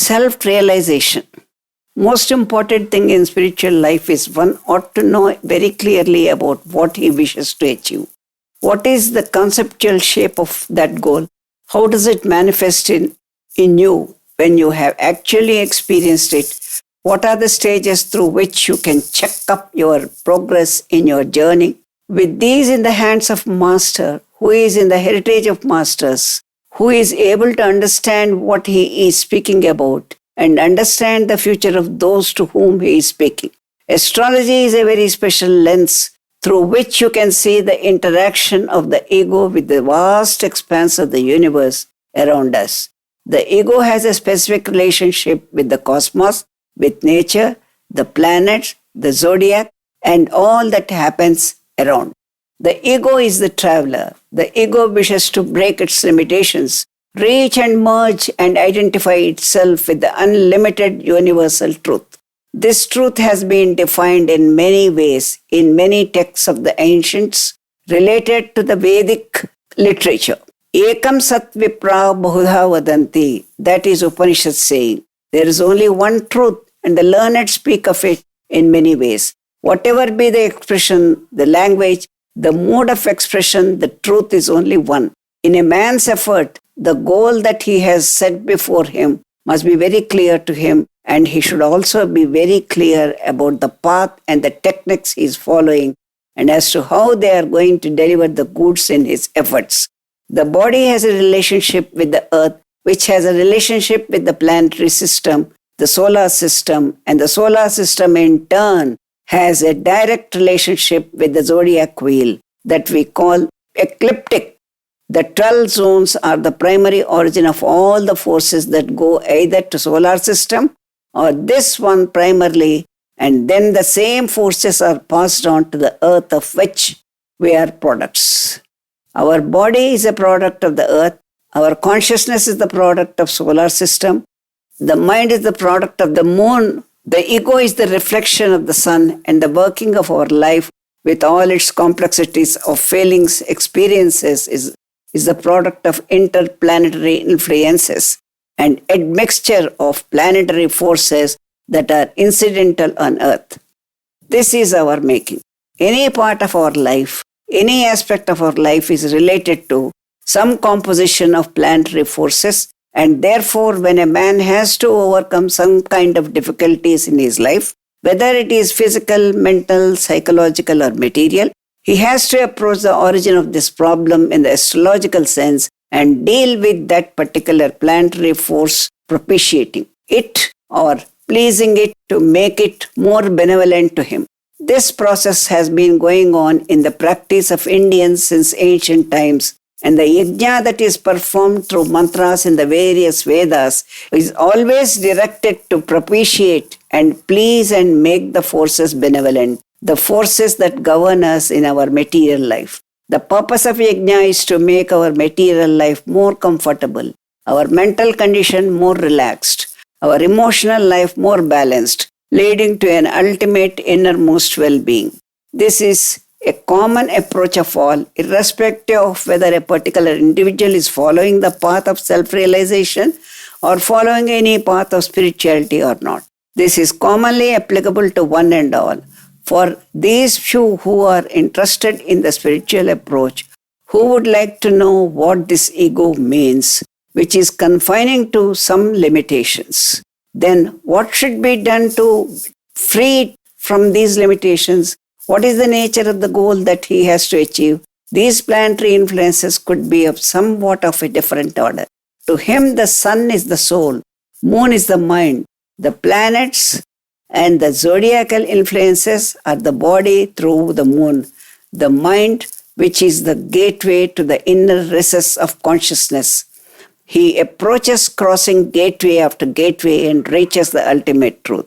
self-realization. Most important thing in spiritual life is one ought to know very clearly about what he wishes to achieve. What is the conceptual shape of that goal? How does it manifest in you when you have actually experienced it? What are the stages through which you can check up your progress in your journey? With these in the hands of Master, who is in the heritage of masters, who is able to understand what he is speaking about and understand the future of those to whom he is speaking. Astrology is a very special lens through which you can see the interaction of the ego with the vast expanse of the universe around us. The ego has a specific relationship with the cosmos, with nature, the planets, the zodiac, and all that happens around. The ego is the traveler. The ego wishes to break its limitations, reach and merge and identify itself with the unlimited universal truth. This truth has been defined in many ways in many texts of the ancients related to the Vedic literature. Ekam sat vipra bahudha vadanti. That is Upanishad saying. There is only one truth and the learned speak of it in many ways. Whatever be the expression, the language, the mode of expression, the truth is only one. In a man's effort, the goal that he has set before him must be very clear to him, and he should also be very clear about the path and the techniques he is following and as to how they are going to deliver the goods in his efforts. The body has a relationship with the earth, which has a relationship with the planetary system, the solar system, and the solar system in turn has a direct relationship with the zodiac wheel that we call ecliptic. The 12 zones are the primary origin of all the forces that go either to solar system or this one primarily, and then the same forces are passed on to the earth of which we are products. Our body is a product of the earth. Our consciousness is the product of solar system. The mind is the product of the moon. The ego is the reflection of the sun, and the working of our life with all its complexities of feelings, experiences is the product of interplanetary influences and admixture of planetary forces that are incidental on earth. This is our making. Any part of our life, any aspect of our life is related to some composition of planetary forces, and therefore when a man has to overcome some kind of difficulties in his life, whether it is physical, mental, psychological or material, he has to approach the origin of this problem in the astrological sense and deal with that particular planetary force propitiating it or pleasing it to make it more benevolent to him. This process has been going on in the practice of Indians since ancient times, and the yajna that is performed through mantras in the various Vedas is always directed to propitiate and please and make the forces benevolent, the forces that govern us in our material life. The purpose of yajna is to make our material life more comfortable, our mental condition more relaxed, our emotional life more balanced, leading to an ultimate innermost well-being. This is a common approach of all, irrespective of whether a particular individual is following the path of self-realization or following any path of spirituality or not. This is commonly applicable to one and all. For these few who are interested in the spiritual approach, who would like to know what this ego means, which is confining to some limitations, then what should be done to free it from these limitations? What is the nature of the goal that he has to achieve? These planetary influences could be of somewhat of a different order. To him, the sun is the soul, moon is the mind, the planets and the zodiacal influences are the body through the moon, the mind, which is the gateway to the inner recess of consciousness. He approaches crossing gateway after gateway and reaches the ultimate truth.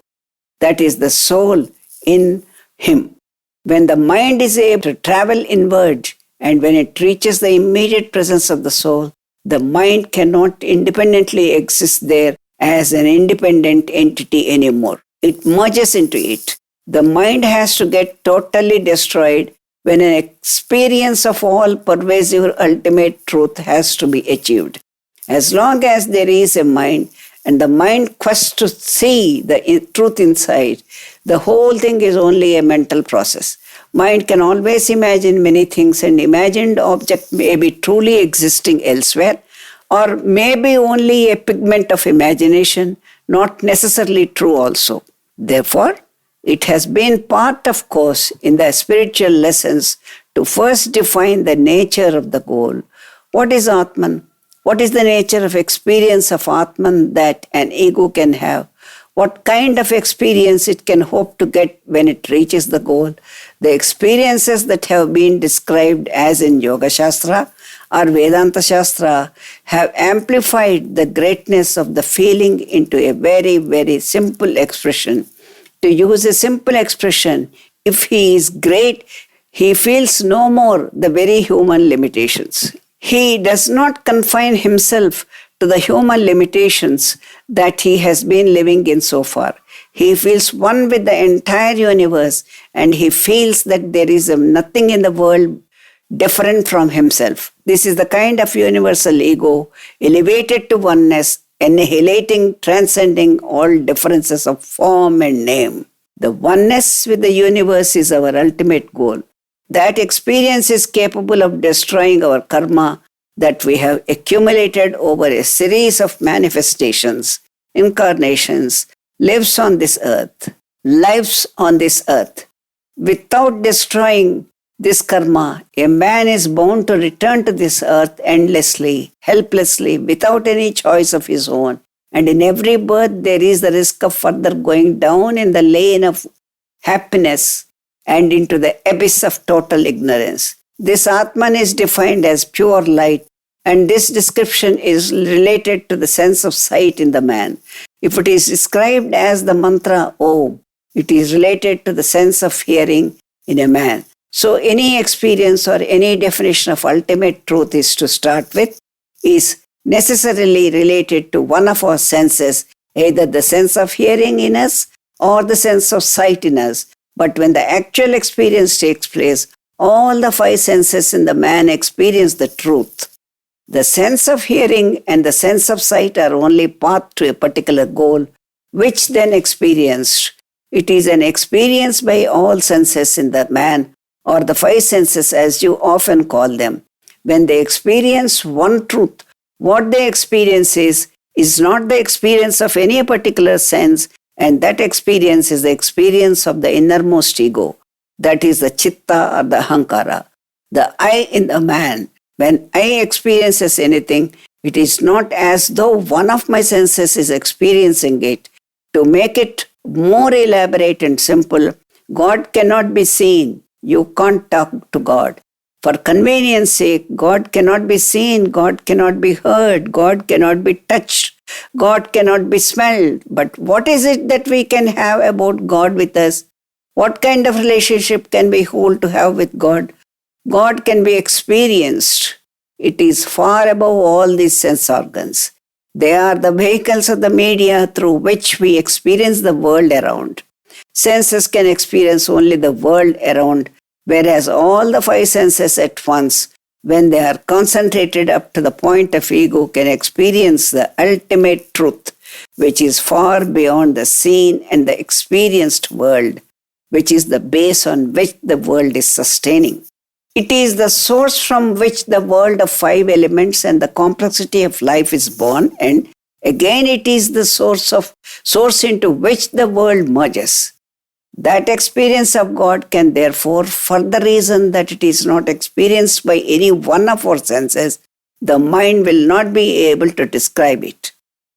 That is the soul in him. When the mind is able to travel inward and when it reaches the immediate presence of the soul, the mind cannot independently exist there as an independent entity anymore. It merges into it. The mind has to get totally destroyed when an experience of all pervasive ultimate truth has to be achieved. As long as there is a mind and the mind quests to see the truth inside, the whole thing is only a mental process. Mind can always imagine many things, and imagined object may be truly existing elsewhere, or maybe only a pigment of imagination, not necessarily true also. Therefore, it has been part of course in the spiritual lessons to first define the nature of the goal. What is Atman? What is the nature of experience of Atman that an ego can have? What kind of experience it can hope to get when it reaches the goal? The experiences that have been described as in Yoga Shastra or Vedanta Shastra have amplified the greatness of the feeling into a very, very simple expression. To use a simple expression, if he is great, he feels no more the very human limitations. He does not confine himself to the human limitations that he has been living in so far. He feels one with the entire universe, and he feels that there is nothing in the world different from himself. This is the kind of universal ego, elevated to oneness, annihilating, transcending all differences of form and name. The oneness with the universe is our ultimate goal. That experience is capable of destroying our karma that we have accumulated over a series of manifestations, incarnations, lives on this earth. Without destroying this karma, a man is bound to return to this earth endlessly, helplessly, without any choice of his own. And in every birth, there is the risk of further going down in the lane of happiness and into the abyss of total ignorance. This Atman is defined as pure light, and this description is related to the sense of sight in the man. If it is described as the mantra Om, it is related to the sense of hearing in a man. So any experience or any definition of ultimate truth is to start with is necessarily related to one of our senses, either the sense of hearing in us or the sense of sight in us. But when the actual experience takes place, all the five senses in the man experience the truth. The sense of hearing and the sense of sight are only path to a particular goal, which then experienced. It is an experience by all senses in the man, or the five senses as you often call them. When they experience one truth, what they experience is not the experience of any particular sense, and that experience is the experience of the innermost ego. That is the chitta or the ahankara, the I in the man. When I experiences anything, it is not as though one of my senses is experiencing it. To make it more elaborate and simple, God cannot be seen. You can't talk to God. For convenience sake, God cannot be seen, God cannot be heard, God cannot be touched, God cannot be smelled. But what is it that we can have about God with us? What kind of relationship can we hold to have with God? God can be experienced. It is far above all these sense organs. They are the vehicles of the media through which we experience the world around. Senses can experience only the world around, whereas all the five senses at once, when they are concentrated up to the point of ego, can experience the ultimate truth, which is far beyond the seen and the experienced world, which is the base on which the world is sustaining. It is the source from which the world of five elements and the complexity of life is born, and again it is the source into which the world merges. That experience of God can therefore, for the reason that it is not experienced by any one of our senses, the mind will not be able to describe it.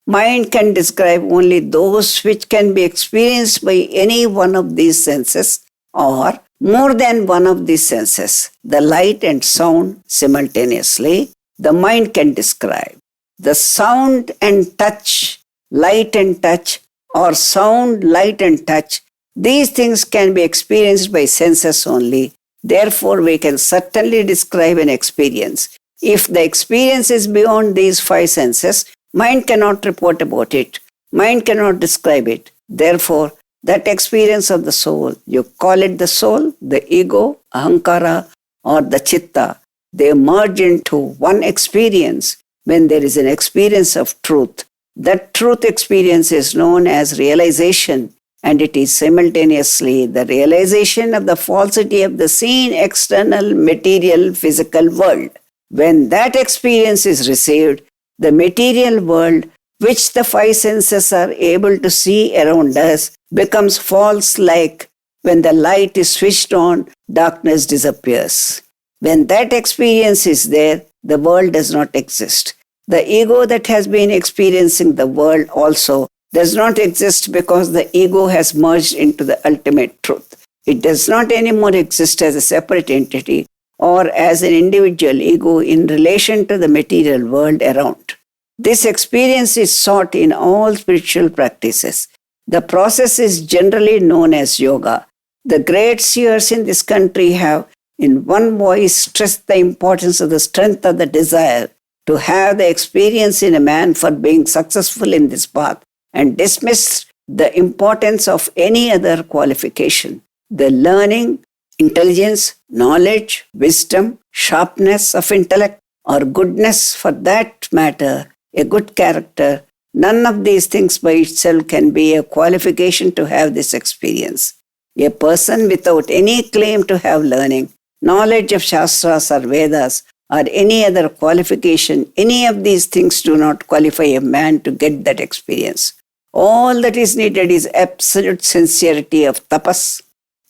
Mind can describe only those which can be experienced by any one of these senses or more than one of these senses. The light and sound simultaneously, the mind can describe. The sound and touch, light and touch, or sound, light and touch, these things can be experienced by senses only. Therefore, we can certainly describe an experience. If the experience is beyond these five senses, mind cannot report about it. Mind cannot describe it. Therefore, that experience of the soul, you call it the soul, the ego, ahankara, or the chitta, they merge into one experience when there is an experience of truth. That truth experience is known as realization, and it is simultaneously the realization of the falsity of the seen external material physical world. When that experience is received, the material world, which the five senses are able to see around us, becomes false, like when the light is switched on, darkness disappears. When that experience is there, the world does not exist. The ego that has been experiencing the world also does not exist because the ego has merged into the ultimate truth. It does not anymore exist as a separate entity or as an individual ego in relation to the material world around. This experience is sought in all spiritual practices. The process is generally known as yoga. The great seers in this country have, in one voice, stressed the importance of the strength of the desire to have the experience in a man for being successful in this path, and dismissed the importance of any other qualification. The learning, intelligence, knowledge, wisdom, sharpness of intellect, or goodness for that matter, a good character, none of these things by itself can be a qualification to have this experience. A person without any claim to have learning, knowledge of Shastras or Vedas, or any other qualification, any of these things do not qualify a man to get that experience. All that is needed is absolute sincerity of tapas,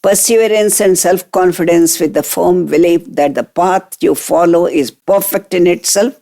perseverance and self-confidence with the firm belief that the path you follow is perfect in itself,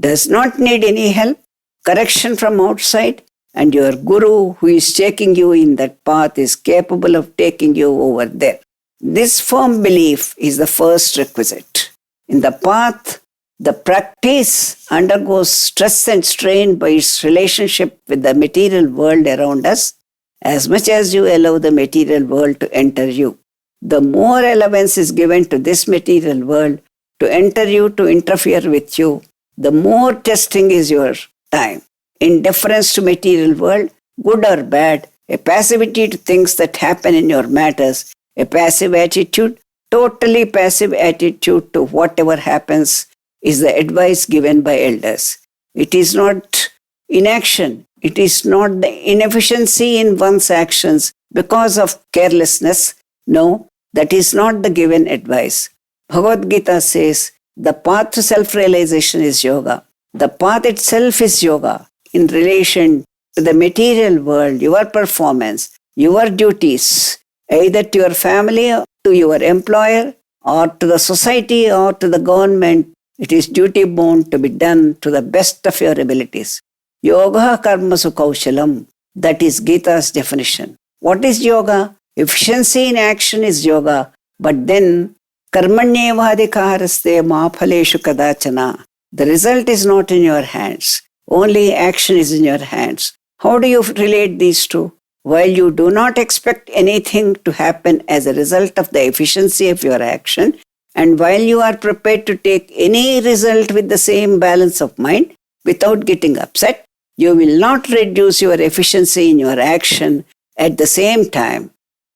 does not need any help, correction from outside, and your guru who is taking you in that path is capable of taking you over there. This firm belief is the first requisite. In the path, the practice undergoes stress and strain by its relationship with the material world around us, as much as you allow the material world to enter you. The more allowance is given to this material world to enter you, to interfere with you, the more testing is your time. Indifference to material world, good or bad, a passivity to things that happen in your matters, a passive attitude, totally passive attitude to whatever happens is the advice given by elders. It is not inaction. It is not the inefficiency in one's actions because of carelessness. No, that is not the given advice. Bhagavad Gita says the path to self-realization is yoga. The path itself is yoga in relation to the material world, your performance, your duties, either to your family, to your employer, or to the society, or to the government. It is duty bound to be done to the best of your abilities. Yoga karmasu kaushalam. That is Gita's definition. What is yoga? Efficiency in action is yoga. But then, karmanyevadhikaraste ma phaleshu kadachana. The result is not in your hands. Only action is in your hands. How do you relate these two? While you do not expect anything to happen as a result of the efficiency of your action, and while you are prepared to take any result with the same balance of mind without getting upset, you will not reduce your efficiency in your action at the same time.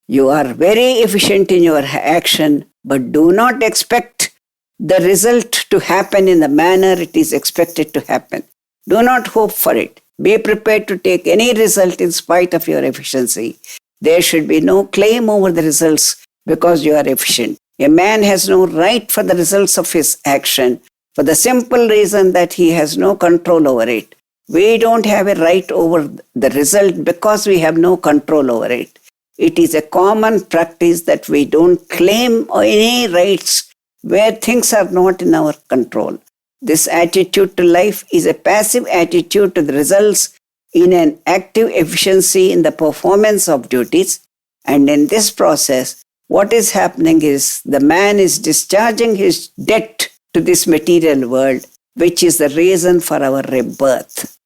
You are very efficient in your action, but do not expect the result to happen in the manner it is expected to happen. Do not hope for it. Be prepared to take any result in spite of your efficiency. There should be no claim over the results because you are efficient. A man has no right for the results of his action for the simple reason that he has no control over it. We don't have a right over the result because we have no control over it. It is a common practice that we don't claim any rights where things are not in our control. This attitude to life is a passive attitude to the results in an active efficiency in the performance of duties. And in this process, what is happening is the man is discharging his debt to this material world, which is the reason for our rebirth.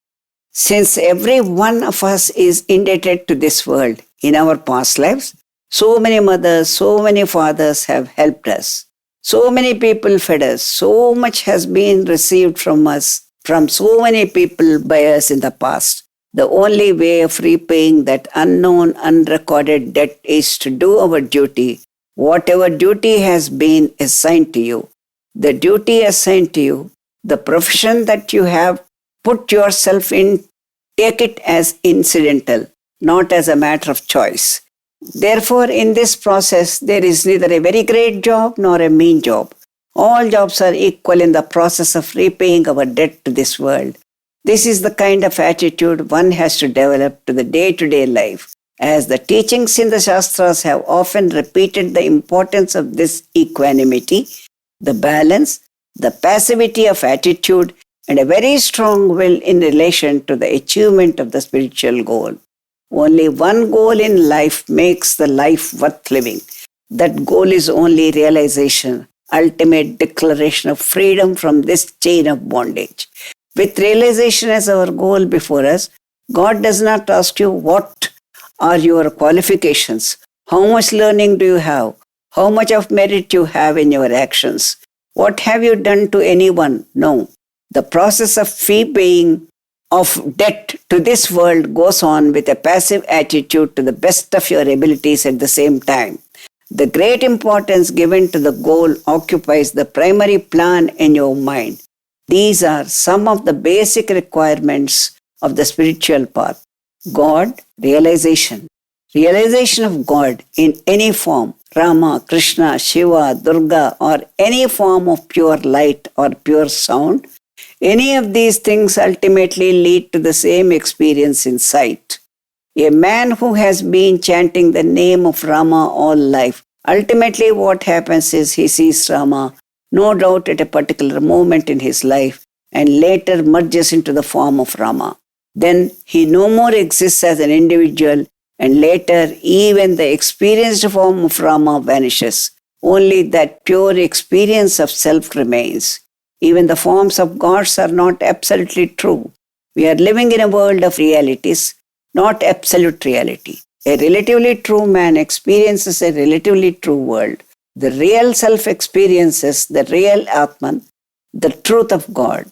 Since every one of us is indebted to this world in our past lives, so many mothers, so many fathers have helped us. So many people fed us. So much has been received from us, from so many people by us in the past. The only way of repaying that unknown, unrecorded debt is to do our duty. Whatever duty has been assigned to you, the duty assigned to you, the profession that you have put yourself in take it as incidental, not as a matter of choice. Therefore, in this process, there is neither a very great job nor a mean job. All jobs are equal in the process of repaying our debt to this world. This is the kind of attitude one has to develop to the day-to-day life, as the teachings in the Shastras have often repeated the importance of this equanimity, the balance, the passivity of attitude, and a very strong will in relation to the achievement of the spiritual goal. Only one goal in life makes the life worth living. That goal is only realization, ultimate declaration of freedom from this chain of bondage. With realization as our goal before us, God does not ask you what are your qualifications, how much learning do you have, how much of merit you have in your actions, what have you done to anyone. No. The process of fee paying of debt to this world goes on with a passive attitude to the best of your abilities at the same time. The great importance given to the goal occupies the primary plan in your mind. These are some of the basic requirements of the spiritual path. God, realization. Realization of God in any form, Rama, Krishna, Shiva, Durga, or any form of pure light or pure sound. Any of these things ultimately lead to the same experience in sight. A man who has been chanting the name of Rama all life, ultimately what happens is he sees Rama, no doubt at a particular moment in his life, and later merges into the form of Rama. Then he no more exists as an individual, and later even the experienced form of Rama vanishes. Only that pure experience of self remains. Even the forms of gods are not absolutely true. We are living in a world of realities, not absolute reality. A relatively true man experiences a relatively true world. The real self experiences the real Atman, the truth of God.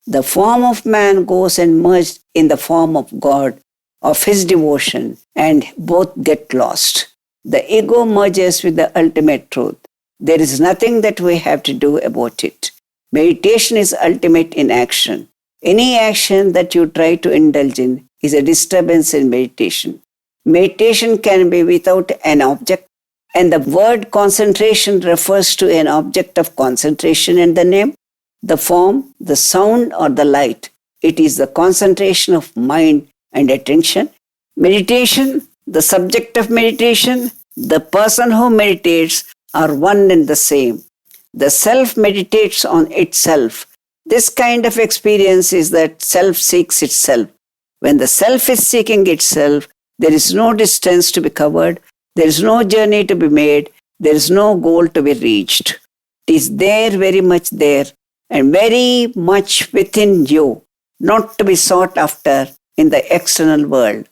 The form of man goes and merged in the form of God, of his devotion, and both get lost. The ego merges with the ultimate truth. There is nothing that we have to do about it. Meditation is ultimate in action. Any action that you try to indulge in is a disturbance in meditation. Meditation can be without an object, and the word concentration refers to an object of concentration in the name, the form, the sound, or the light. It is the concentration of mind and attention. Meditation, the subject of meditation, the person who meditates are one and the same. The self meditates on itself. This kind of experience is that self seeks itself. When the self is seeking itself, there is no distance to be covered, there is no journey to be made, there is no goal to be reached. It is there, very much there, and very much within you, not to be sought after in the external world.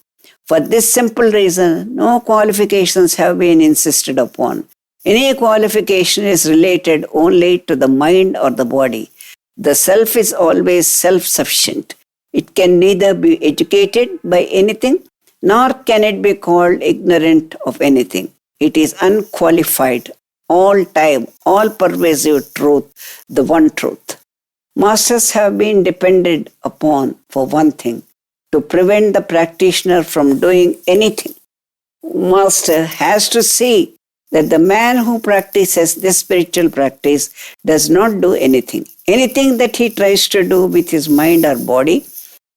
For this simple reason, no qualifications have been insisted upon. Any qualification is related only to the mind or the body. The self is always self-sufficient. It can neither be educated by anything, nor can it be called ignorant of anything. It is unqualified, all-time, all-pervasive truth, the one truth. Masters have been depended upon for one thing, to prevent the practitioner from doing anything. Master has to see that the man who practices this spiritual practice does not do anything. Anything that he tries to do with his mind or body,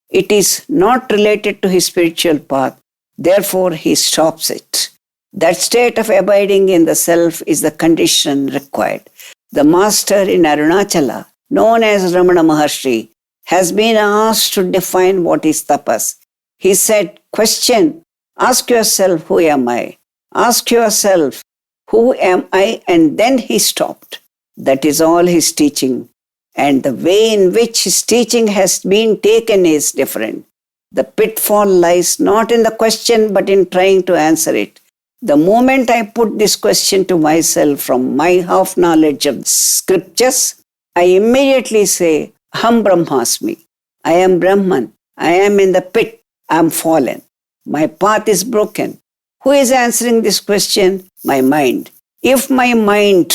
it is not related to his spiritual path. Therefore, he stops it. That state of abiding in the self is the condition required. The master in Arunachala, known as Ramana Maharshi, has been asked to define what is tapas. He said, question, ask yourself, who am I? Ask yourself, who am I? And then he stopped. That is all his teaching. And the way in which his teaching has been taken is different. The pitfall lies not in the question, but in trying to answer it. The moment I put this question to myself from my half knowledge of scriptures, I immediately say, Aham Brahmasmi. I am Brahman. I am in the pit. I am fallen. My path is broken. Who is answering this question? My mind. If my mind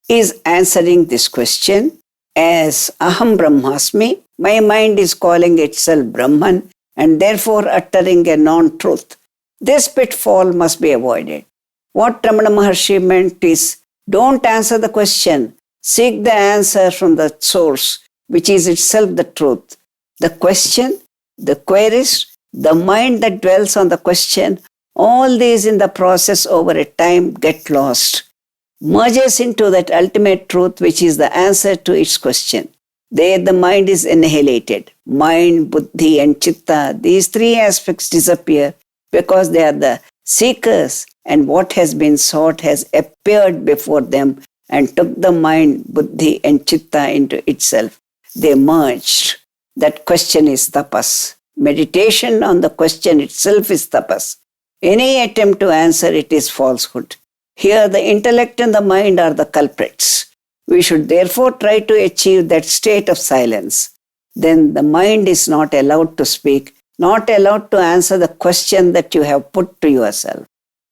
is answering this question as Aham Brahmasmi, my mind is calling itself Brahman, and therefore uttering a non-truth. This pitfall must be avoided. What Ramana Maharshi meant is, don't answer the question, seek the answer from the source, which is itself the truth. The question, the queries, the mind that dwells on the question, all these in the process over a time get lost, merges into that ultimate truth which is the answer to its question. There the mind is annihilated. Mind, buddhi and chitta, these three aspects disappear because they are the seekers, and what has been sought has appeared before them and took the mind, buddhi and chitta into itself. They merged. That question is tapas. Meditation on the question itself is tapas. Any attempt to answer it is falsehood. Here the intellect and the mind are the culprits. We should therefore try to achieve that state of silence. Then the mind is not allowed to speak, not allowed to answer the question that you have put to yourself.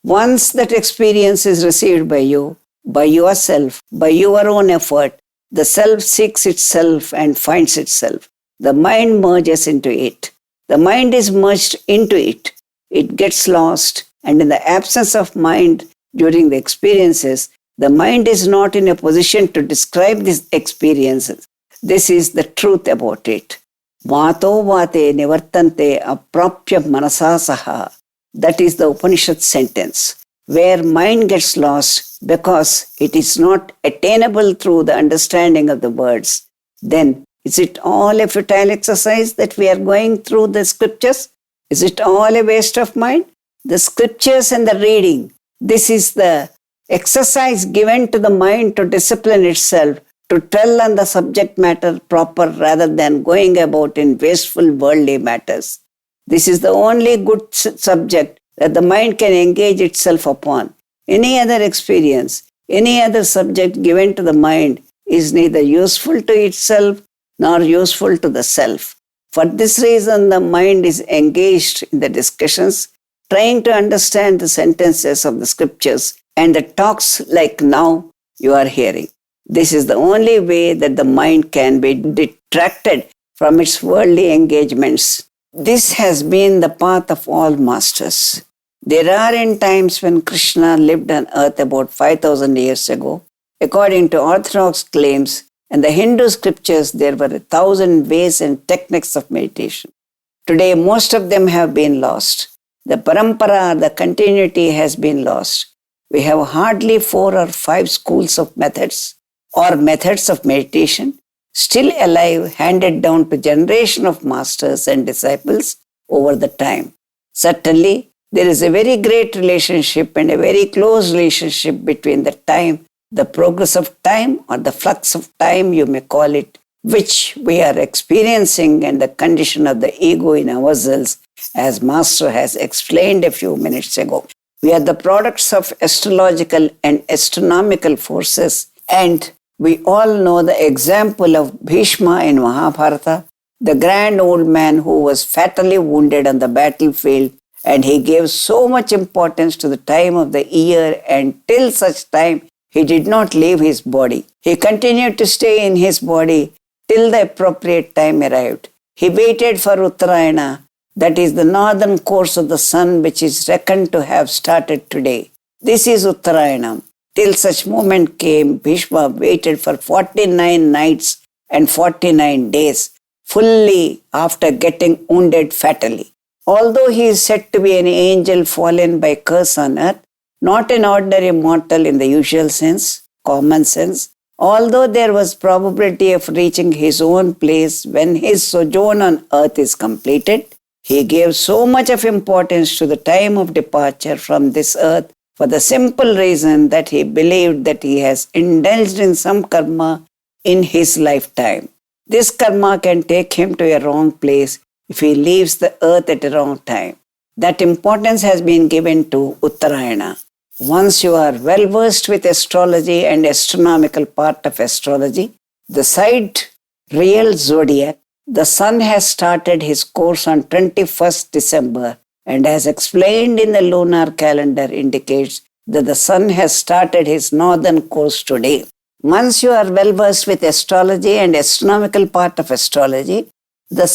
Once that experience is received by you, by yourself, by your own effort, the self seeks itself and finds itself. The mind merges into it. The mind is merged into it. It gets lost, and in the absence of mind during the experiences, the mind is not in a position to describe these experiences. This is the truth about it. Vato vate nivartante aprapya manasasaha. That is the Upanishad sentence, where mind gets lost because it is not attainable through the understanding of the words. Then, is it all a futile exercise that we are going through the scriptures? Is it all a waste of mind? The scriptures and the reading, this is the exercise given to the mind to discipline itself, to tell on the subject matter proper rather than going about in wasteful worldly matters. This is the only good subject that the mind can engage itself upon. Any other experience, any other subject given to the mind is neither useful to itself nor useful to the self. For this reason, the mind is engaged in the discussions, trying to understand the sentences of the scriptures and the talks like now you are hearing. This is the only way that the mind can be detracted from its worldly engagements. This has been the path of all masters. There are in times when Krishna lived on earth about 5,000 years ago. According to orthodox claims and the Hindu scriptures, there were 1,000 ways and techniques of meditation. Today, most of them have been lost. The parampara, the continuity has been lost. We have hardly 4 or 5 schools of methods or methods of meditation still alive, handed down to generation of masters and disciples over the time. Certainly, there is a very great relationship and a very close relationship between the time, the progress of time or the flux of time, you may call it, which we are experiencing, and the condition of the ego in ourselves, as Master has explained a few minutes ago. We are the products of astrological and astronomical forces, and we all know the example of Bhishma in Mahabharata, the grand old man who was fatally wounded on the battlefield, and he gave so much importance to the time of the year, and till such time he did not leave his body. He continued to stay in his body till the appropriate time arrived. He waited for Uttarayana, that is the northern course of the sun, which is reckoned to have started today. This is Uttarayana. Till such moment came, Bhishma waited for 49 nights and 49 days, fully after getting wounded fatally. Although he is said to be an angel fallen by curse on earth, not an ordinary mortal in the usual sense, common sense, although there was probability of reaching his own place when his sojourn on earth is completed, he gave so much of importance to the time of departure from this earth for the simple reason that he believed that he has indulged in some karma in his lifetime. This karma can take him to a wrong place if he leaves the earth at a wrong time. That importance has been given to Uttarayana. Once you are well versed with astrology and astronomical part of astrology, the side real zodiac, the sun has started his course on 21st December, and as explained in the lunar calendar indicates that the sun has started his northern course today. Once you are well versed with astrology and astronomical part of astrology, the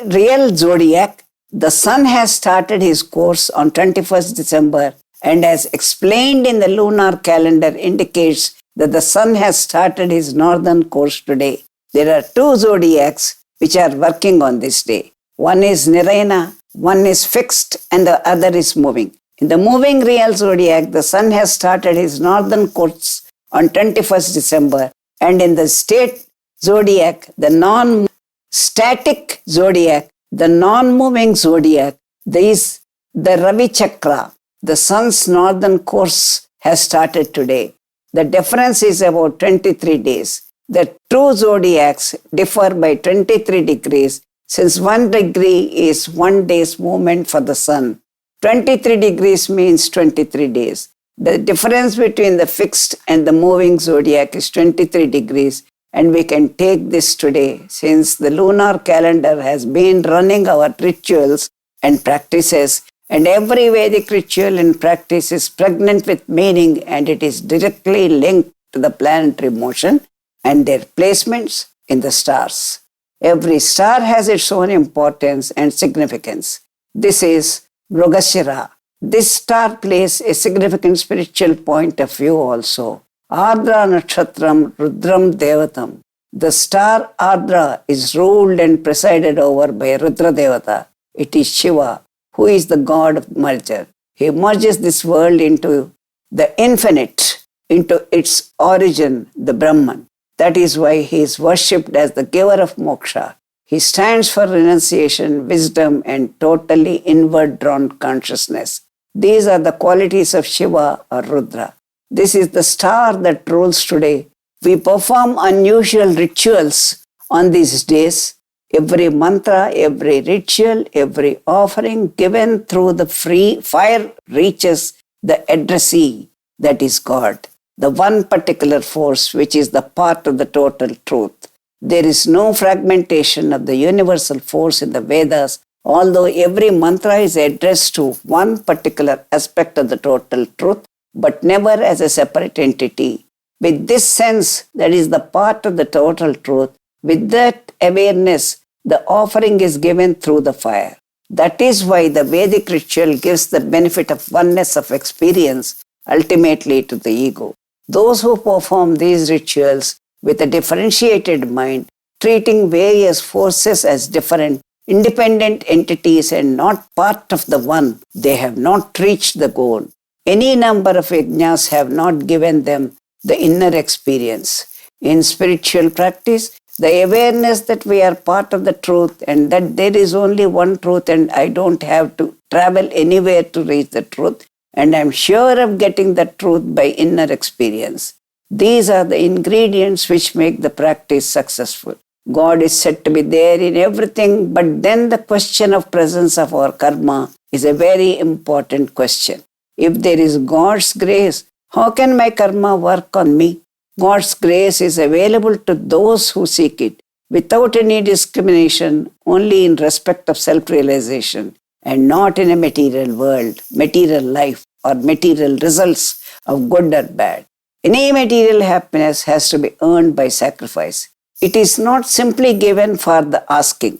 real zodiac, The sun has started his course on 21st December, and as explained in the lunar calendar indicates that the sun has started his northern course today. There are two zodiacs which are working on this day. One is Nirayana, one is fixed, and the other is moving. In the moving real zodiac, the sun has started his northern course on 21st December, and in the state zodiac, the non-static zodiac, the non-moving zodiac, the Ravi Chakra, the sun's northern course has started today. The difference is about 23 days. The two zodiacs differ by 23 degrees, since 1 degree is 1 day's movement for the sun. 23 degrees means 23 days. The difference between the fixed and the moving zodiac is 23 degrees, and we can take this today since the lunar calendar has been running our rituals and practices, and every Vedic ritual and practice is pregnant with meaning, and it is directly linked to the planetary motion and their placements in the stars. Every star has its own importance and significance. This is Mrugashira. This star plays a significant spiritual point of view also. Ardra Nakshatram Rudram Devatam. The star Ardra is ruled and presided over by Rudra Devata. It is Shiva, who is the god of merger. He merges this world into the infinite, into its origin, the Brahman. That is why he is worshipped as the giver of moksha. He stands for renunciation, wisdom, and totally inward-drawn consciousness. These are the qualities of Shiva or Rudra. This is the star that rules today. We perform unusual rituals on these days. Every mantra, every ritual, every offering given through the free fire reaches the addressee, that is God, the one particular force which is the part of the total truth. There is no fragmentation of the universal force in the Vedas, although every mantra is addressed to one particular aspect of the total truth, but never as a separate entity. With this sense, that is the part of the total truth, with that awareness, the offering is given through the fire. That is why the Vedic ritual gives the benefit of oneness of experience ultimately to the ego. Those who perform these rituals with a differentiated mind, treating various forces as different, independent entities and not part of the one, they have not reached the goal. Any number of yajnas have not given them the inner experience. In spiritual practice, the awareness that we are part of the truth and that there is only one truth and I don't have to travel anywhere to reach the truth, and I'm sure of getting the truth by inner experience. These are the ingredients which make the practice successful. God is said to be there in everything, but then the question of presence of our karma is a very important question. If there is God's grace, how can my karma work on me? God's grace is available to those who seek it without any discrimination, only in respect of self-realization and not in a material world, material life, or material results of good or bad. Any material happiness has to be earned by sacrifice. It is not simply given for the asking.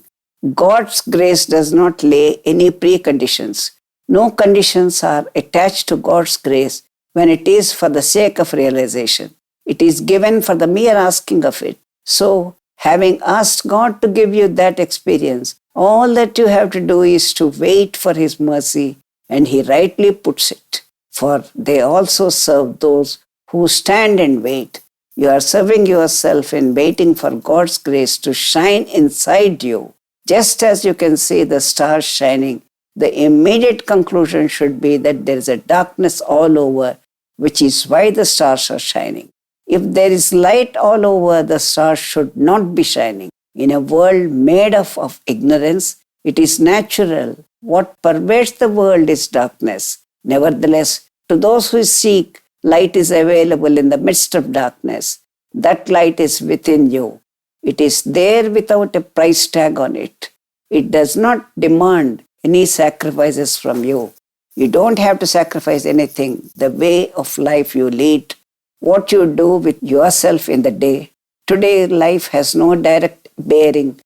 God's grace does not lay any preconditions. No conditions are attached to God's grace when it is for the sake of realization. It is given for the mere asking of it. So, having asked God to give you that experience, all that you have to do is to wait for His mercy, and He rightly puts it. For they also serve those who stand and wait. You are serving yourself in waiting for God's grace to shine inside you. Just as you can see the stars shining, the immediate conclusion should be that there is a darkness all over, which is why the stars are shining. If there is light all over, the stars should not be shining. In a world made up of ignorance, it is natural. What pervades the world is darkness. Nevertheless, to those who seek, light is available in the midst of darkness. That light is within you. It is there without a price tag on it. It does not demand any sacrifices from you. You don't have to sacrifice anything. The way of life you lead, what you do with yourself in the day. Today, life has no direct bearing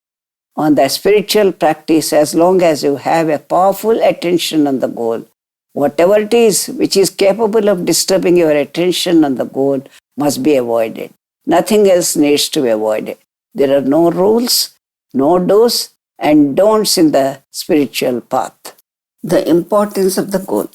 on the spiritual practice, as long as you have a powerful attention on the goal, whatever it is which is capable of disturbing your attention on the goal must be avoided. Nothing else needs to be avoided. There are no rules, no do's and don'ts in the spiritual path. The importance of the goal.